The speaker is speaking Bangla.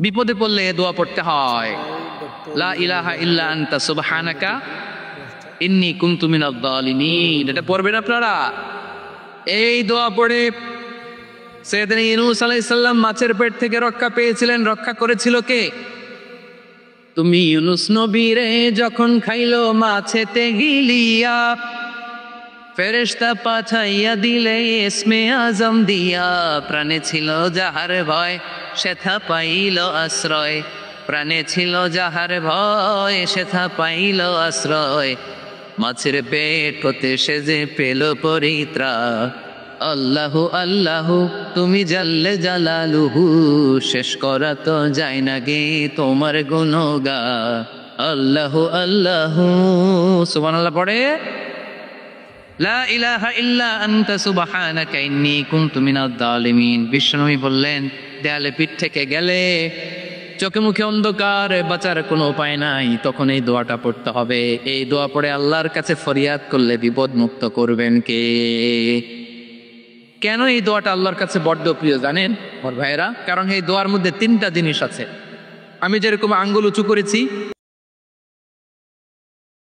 বিপদে পড়লে দোয়া পড়তে হয়, লা ইলাহা ইল্লা আনতা সুবহানাকা ইন্নী কুনতু মিনাজ জালিমিন। এটা পড়বেন আপনারা। এই দোয়া পড়ে সাইয়েদনা ইউনূস আলাইহিস সালাম মাছের পেট থেকে রক্ষা পেয়েছিলেন। রক্ষা করেছিল কে? তুমি ইউনূস নবীরে যখন খাইলো মাছেতে গিলিয়া, ফেরেশতা পাঠাইয়া দিলে ইসমে আজম দিয়া। প্রাণে ছিল যাহার ভয় সেথা পাইল আশ্রয়, প্রাণে ছিল যাহার ভয় সেথা পাইল আশ্রয়। মাছের পেট হতে সে যে পেল পরিত্রাণ। আল্লাহু আল্লাহু তুমি জাল্লে জালালুহু, শেষ করা তো যায় না গে তোমার গুণগান। আল্লাহু আল্লাহু সুবহানাল্লাহ পড়ে, লা ইলাহা ইল্লা আনতা সুবহানাকা ইন্নী কুনতু মিনাজ জালিমিন। বিশ্বনবী বললেন, দেয়ালে পিঠ থেকে গেলে, চোখে মুখে অন্ধকার, বাঁচার কোনো উপায় নাই, তখন এই দোয়াটা পড়তে হবে। এই দোয়া পড়ে আল্লাহর কাছে ফরিয়াদ করলে বিপদ মুক্ত করবেন কে? কেন এই দোয়াটা আল্লাহর কাছে বড্ড প্রিয় জানেন আমার ভাইয়েরা? কারণ এই দোয়ার মধ্যে তিনটা জিনিস আছে। আমি যেরকম আঙ্গুল উঁচু করেছি